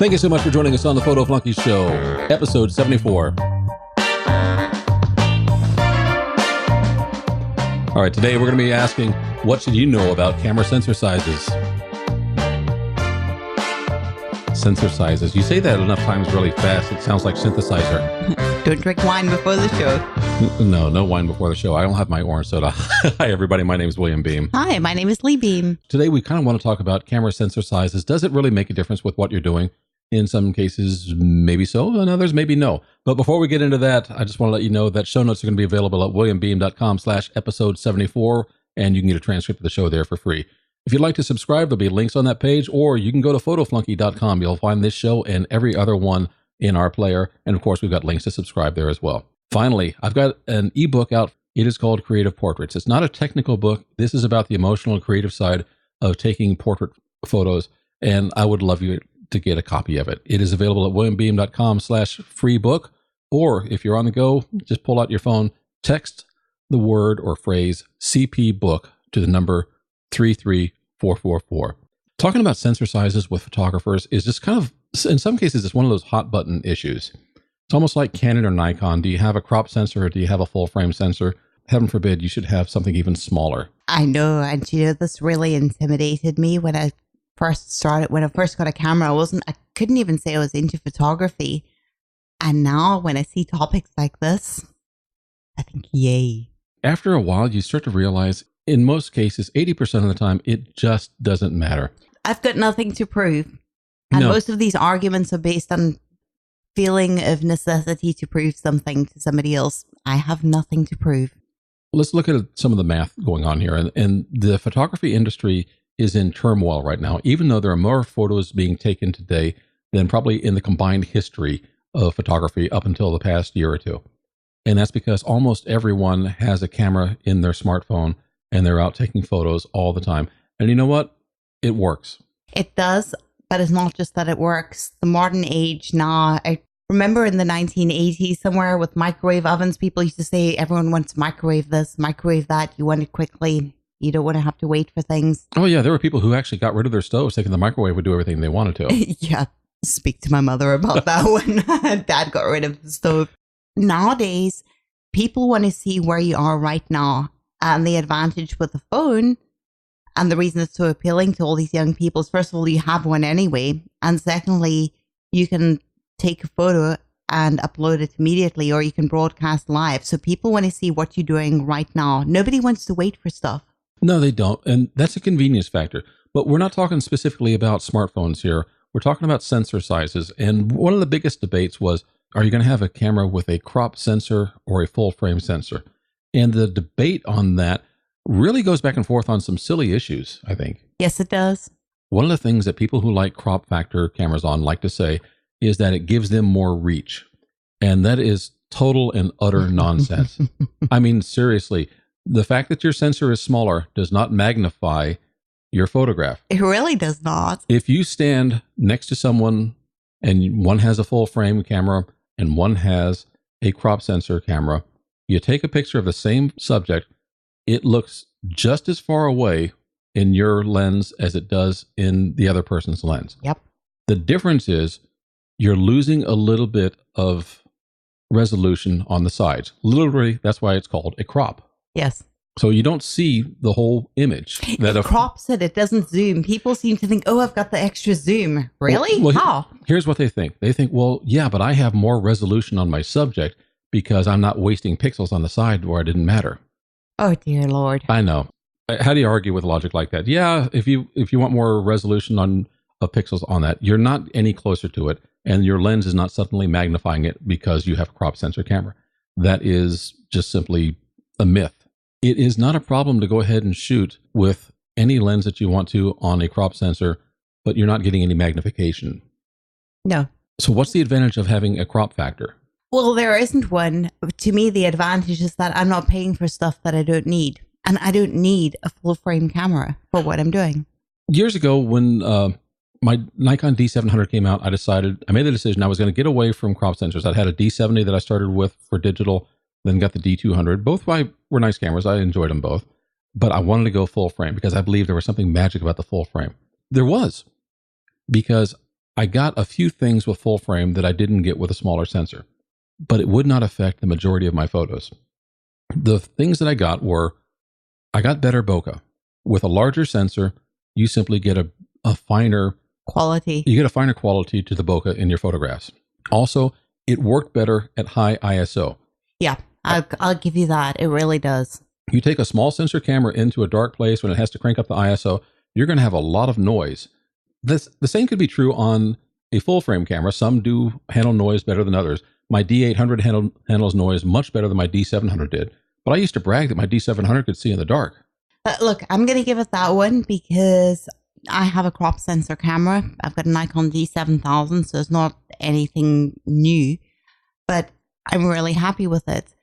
Thank you so much for joining us on the Photo Flunky Show, episode 74. All right, today we're going to be asking, what should you know about camera sensor sizes? Sensor sizes. You say that enough times really fast, it sounds like synthesizer. Don't drink wine before the show. No wine before the show. I don't have my orange soda. Hi, everybody. My name is William Beem. Hi, my name is Lee Beem. Today, we kind of want to talk about camera sensor sizes. Does it really make a difference with what you're doing? In some cases, maybe so. In others, maybe no. But before we get into that, I just want to let you know that show notes are going to be available at williambeem.com/episode 74, and you can get a transcript of the show there for free. If you'd like to subscribe, there'll be links on that page, or you can go to photoflunky.com. You'll find this show and every other one in our player. And of course, we've got links to subscribe there as well. Finally, I've got an ebook out. It is called Creative Portraits. It's not a technical book. This is about the emotional and creative side of taking portrait photos. And I would love you to get a copy of it. It is available at williambeem.com/free book. Or if you're on the go, just pull out your phone, text the word or phrase CP book to the number 33444. Talking about sensor sizes with photographers is just kind of, in some cases, it's one of those hot button issues. It's almost like Canon or Nikon. Do you have a crop sensor or do you have a full frame sensor? Heaven forbid, you should have something even smaller. I know, and this really intimidated me when I first got a camera. I couldn't even say I was into photography. And now when I see topics like this, I think, yay. After a while, you start to realize, in most cases, 80% of the time, it just doesn't matter. I've got nothing to prove. And most of these arguments are based on feeling of necessity to prove something to somebody else. I have nothing to prove. Let's look at some of the math going on here. And the photography industry is in turmoil right now, even though there are more photos being taken today than probably in the combined history of photography up until the past year or two. And that's because almost everyone has a camera in their smartphone and they're out taking photos all the time. And you know what? It works. It does, but it's not just that it works. The modern age now, I remember in the 1980s somewhere with microwave ovens, people used to say everyone wants to microwave this, microwave that. You want it quickly. You don't want to have to wait for things. Oh, yeah. There were people who actually got rid of their stoves, thinking the microwave would do everything they wanted to. Yeah. Speak to my mother about that when Dad got rid of the stove. Nowadays, people want to see where you are right now. And the advantage with the phone, and the reason it's so appealing to all these young people is, first of all, you have one anyway. And secondly, you can take a photo and upload it immediately, or you can broadcast live. So people want to see what you're doing right now. Nobody wants to wait for stuff. No, they don't. And that's a convenience factor. But we're not talking specifically about smartphones here. We're talking about sensor sizes. And one of the biggest debates was, are you going to have a camera with a crop sensor or a full frame sensor? And the debate on that really goes back and forth on some silly issues, I think. Yes, it does. One of the things that people who like crop factor cameras on like to say is that it gives them more reach. And that is total and utter nonsense. I mean, seriously, the fact that your sensor is smaller does not magnify your photograph. It really does not. If you stand next to someone and one has a full frame camera and one has a crop sensor camera, you take a picture of the same subject, it looks just as far away in your lens as it does in the other person's lens. Yep. The difference is you're losing a little bit of resolution on the sides. Literally, that's why it's called a crop. Yes. So you don't see the whole image. It crops it. It doesn't zoom. People seem to think, oh, I've got the extra zoom. Really? Well, how? Here's what they think. They think, well, yeah, but I have more resolution on my subject because I'm not wasting pixels on the side where it didn't matter. Oh, dear Lord. I know. How do you argue with logic like that? Yeah, if you want more resolution of pixels on that, you're not any closer to it, and your lens is not suddenly magnifying it because you have a crop sensor camera. That is just simply a myth. It is not a problem to go ahead and shoot with any lens that you want to on a crop sensor, but you're not getting any magnification. No. So what's the advantage of having a crop factor? Well, there isn't one. To me, the advantage is that I'm not paying for stuff that I don't need. And I don't need a full frame camera for what I'm doing. Years ago, when my Nikon D700 came out, I made the decision I was going to get away from crop sensors. I'd had a D70 that I started with for digital, then got the D200. Both were nice cameras. I enjoyed them both. But I wanted to go full frame because I believed there was something magic about the full frame. There was, because I got a few things with full frame that I didn't get with a smaller sensor, but it would not affect the majority of my photos. The things that I got were, I got better bokeh. With a larger sensor, you simply get a finer Quality. you get a finer quality to the bokeh in your photographs. Also, it worked better at high ISO. Yeah, I'll give you that. It really does. You take a small sensor camera into a dark place when it has to crank up the ISO, you're going to have a lot of noise. The same could be true on a full frame camera. Some do handle noise better than others. My D800 handles noise much better than my D700 did. But I used to brag that my D700 could see in the dark. Look, I'm going to give it that one because I have a crop sensor camera. I've got a Nikon D7000, so it's not anything new, but I'm really happy with it.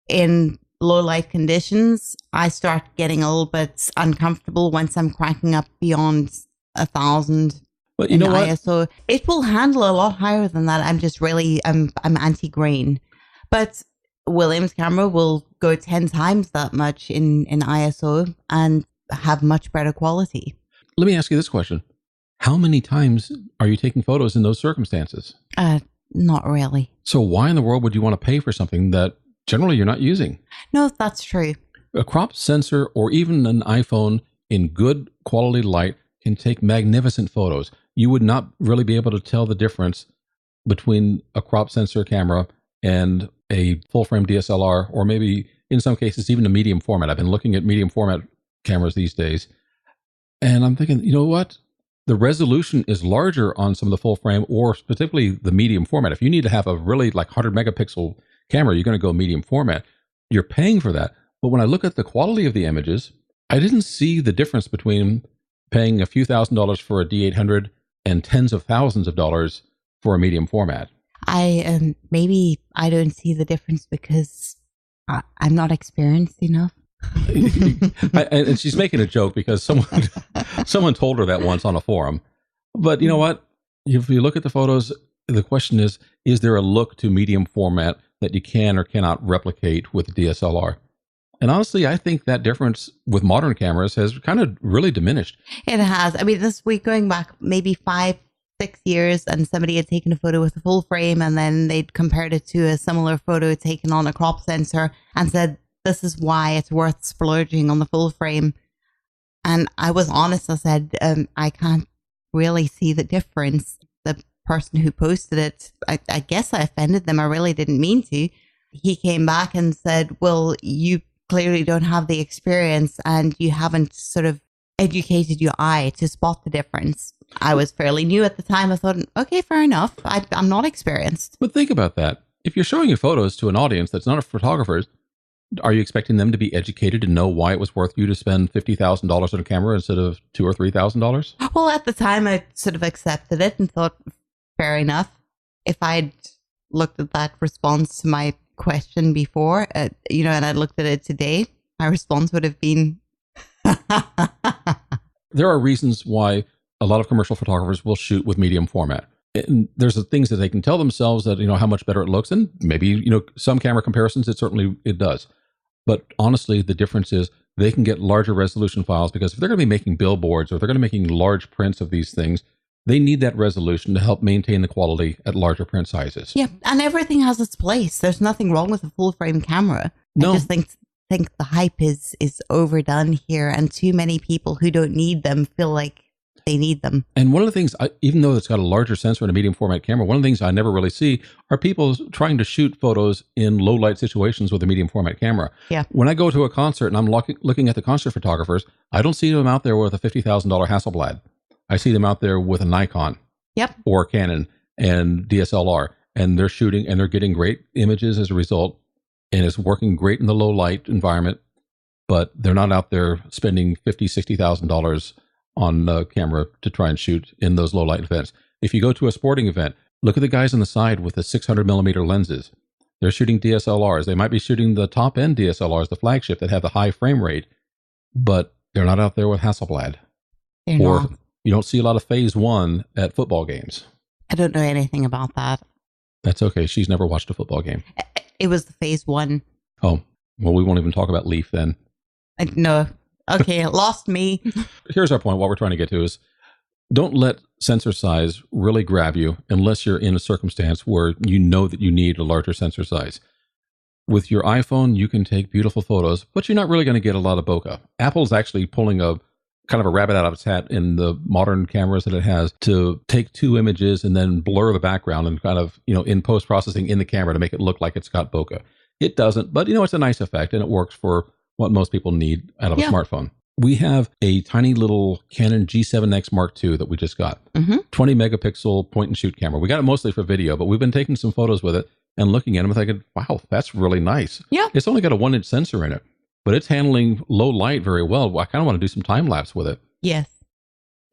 In low light conditions, I start getting a little bit uncomfortable once I'm cranking up beyond 1,000. But you know what? ISO. It will handle a lot higher than that. I'm just really, I'm anti-grain. But William's camera will go 10 times that much in ISO and have much better quality. Let me ask you this question. How many times are you taking photos in those circumstances? Not really. So why in the world would you want to pay for something that generally you're not using? No, that's true. A crop sensor or even an iPhone in good quality light can take magnificent photos. You would not really be able to tell the difference between a crop sensor camera and a full frame DSLR, or maybe in some cases even a medium format. I've been looking at medium format cameras these days, and I'm thinking, you know what? The resolution is larger on some of the full frame, or particularly the medium format. If you need to have a really like 100 megapixel camera, you're going to go medium format. You're paying for that. But when I look at the quality of the images, I didn't see the difference between paying a few $1,000s for a D800 and tens of thousands of dollars for a medium format. Maybe I don't see the difference because I'm not experienced enough. And she's making a joke because someone told her that once on a forum. But you know what? If you look at the photos, the question is there a look to medium format that you can or cannot replicate with DSLR? And honestly, I think that difference with modern cameras has kind of really diminished. It has. I mean, this week going back maybe 5-6 years, and somebody had taken a photo with a full frame, and then they'd compared it to a similar photo taken on a crop sensor and said, this is why it's worth splurging on the full frame. And I was honest. I said, I can't really see the difference. The person who posted it, I guess I offended them. I really didn't mean to. He came back and said, well, you clearly don't have the experience and you haven't sort of educated your eye to spot the difference. I was fairly new at the time. I thought, okay, fair enough. I'm not experienced. But think about that. If you're showing your photos to an audience that's not a photographer, are you expecting them to be educated and know why it was worth you to spend $50,000 on a camera instead of $2,000 or $3,000? Well, at the time, I sort of accepted it and thought, fair enough. If I'd looked at that response to my question before, and I'd looked at it today, my response would have been... There are reasons why a lot of commercial photographers will shoot with medium format. And there's the things that they can tell themselves that, how much better it looks. And maybe, some camera comparisons, it does. But honestly, the difference is they can get larger resolution files, because if they're going to be making billboards or if they're going to be making large prints of these things, they need that resolution to help maintain the quality at larger print sizes. Yeah, and everything has its place. There's nothing wrong with a full frame camera. No. I just think the hype is overdone here, and too many people who don't need them feel like they need them. And one of the things, even though it's got a larger sensor and a medium format camera, one of the things I never really see are people trying to shoot photos in low light situations with a medium format camera. Yeah. When I go to a concert and I'm looking at the concert photographers, I don't see them out there with a $50,000 Hasselblad. I see them out there with a Nikon. Yep. Or Canon and DSLR, and they're shooting and they're getting great images as a result, and it's working great in the low light environment, but they're not out there spending $50,000, $60,000 on a camera to try and shoot in those low light events. If you go to a sporting event, look at the guys on the side with the 600 millimeter lenses. They're shooting DSLRs. They might be shooting the top end DSLRs, the flagship that have the high frame rate, but they're not out there with Hasselblad. They're or not. You don't see a lot of phase one at football games. I don't know anything about that. That's okay. She's never watched a football game. It was the phase one. Oh, well, we won't even talk about Leaf then. No. Okay, lost me. Here's our point. What we're trying to get to is don't let sensor size really grab you unless you're in a circumstance where you know that you need a larger sensor size. With your iPhone, you can take beautiful photos, but you're not really going to get a lot of bokeh. Apple's actually pulling a kind of a rabbit out of its hat in the modern cameras that it has to take two images and then blur the background and kind of, in post-processing in the camera to make it look like it's got bokeh. It doesn't, but it's a nice effect and it works for what most people need out of a smartphone. We have a tiny little Canon G7X Mark II that we just got. 20 megapixel point and shoot camera. We got it mostly for video, but we've been taking some photos with it and looking at them and thinking, wow, that's really nice. Yeah. It's only got a 1-inch sensor in it, but it's handling low light very well. I kind of want to do some time lapse with it. Yes.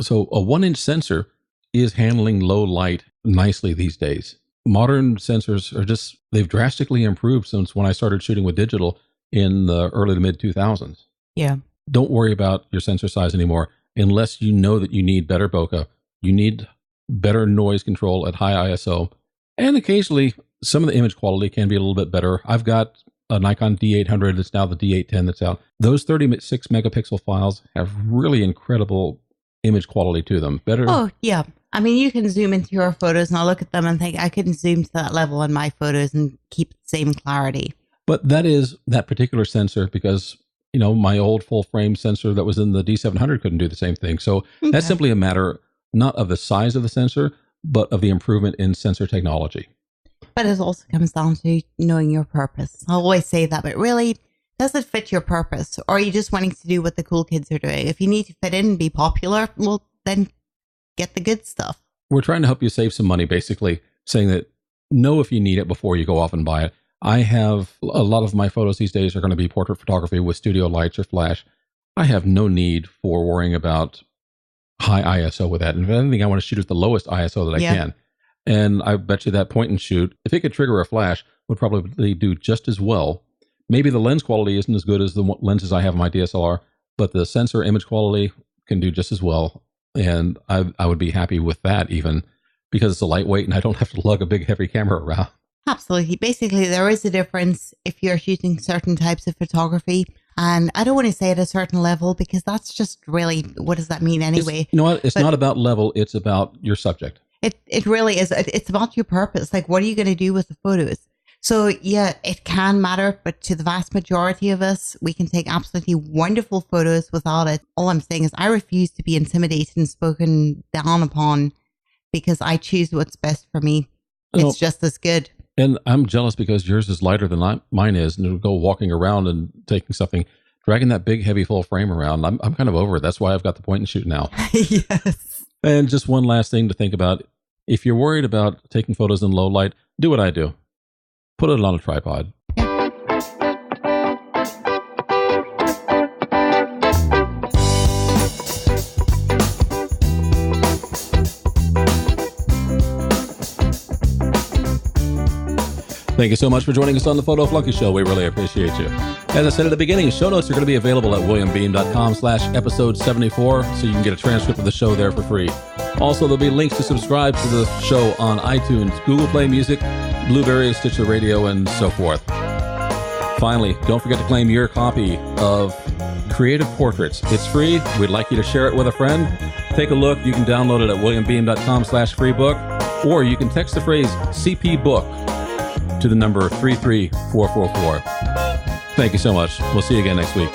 So a 1-inch sensor is handling low light nicely these days. Modern sensors are they've drastically improved since when I started shooting with digital in the early to mid 2000s. Yeah. Don't worry about your sensor size anymore unless you know that you need better bokeh. You need better noise control at high ISO. And occasionally, some of the image quality can be a little bit better. I've got a Nikon D800. It's now the D810 that's out. Those 36 megapixel files have really incredible image quality to them. Better. Oh, yeah. I mean, you can zoom into your photos and I'll look at them and think, I couldn't zoom to that level on my photos and keep the same clarity. But that is that particular sensor because, my old full frame sensor that was in the D700 couldn't do the same thing. So that's simply a matter not of the size of the sensor, but of the improvement in sensor technology. But it also comes down to knowing your purpose. I always say that, but really, does it fit your purpose? Or are you just wanting to do what the cool kids are doing? If you need to fit in and be popular, well, then get the good stuff. We're trying to help you save some money, basically saying that know if you need it before you go off and buy it. I have a lot of my photos these days are going to be portrait photography with studio lights or flash. I have no need for worrying about high ISO with that. And if anything, I want to shoot at the lowest ISO that I can. And I bet you that point and shoot, if it could trigger a flash, would probably do just as well. Maybe the lens quality isn't as good as the lenses I have in my DSLR, but the sensor image quality can do just as well. And I would be happy with that even because it's a lightweight and I don't have to lug a big heavy camera around. Absolutely. Basically, there is a difference if you're shooting certain types of photography. And I don't want to say at a certain level because that's just really, what does that mean anyway? You know what? It's not about level. It's about your subject. It really is. It's about your purpose. Like, what are you going to do with the photos? So yeah, it can matter, but to the vast majority of us, we can take absolutely wonderful photos without it. All I'm saying is I refuse to be intimidated and spoken down upon because I choose what's best for me. It's just as good. And I'm jealous because yours is lighter than mine is. And to go walking around and taking something, dragging that big, heavy full frame around, I'm kind of over it. That's why I've got the point and shoot now. Yes. And just one last thing to think about. If you're worried about taking photos in low light, do what I do. Put it on a tripod. Thank you so much for joining us on the Photo Flunky Show. We really appreciate you. As I said at the beginning, show notes are going to be available at williambeem.com/episode 74, so you can get a transcript of the show there for free. Also, there'll be links to subscribe to the show on iTunes, Google Play Music, Blueberry, Stitcher Radio, and so forth. Finally, don't forget to claim your copy of Creative Portraits. It's free. We'd like you to share it with a friend. Take a look. You can download it at williambeem.com/freebook, or you can text the phrase CP Book to the number 33444. Thank you so much. We'll see you again next week.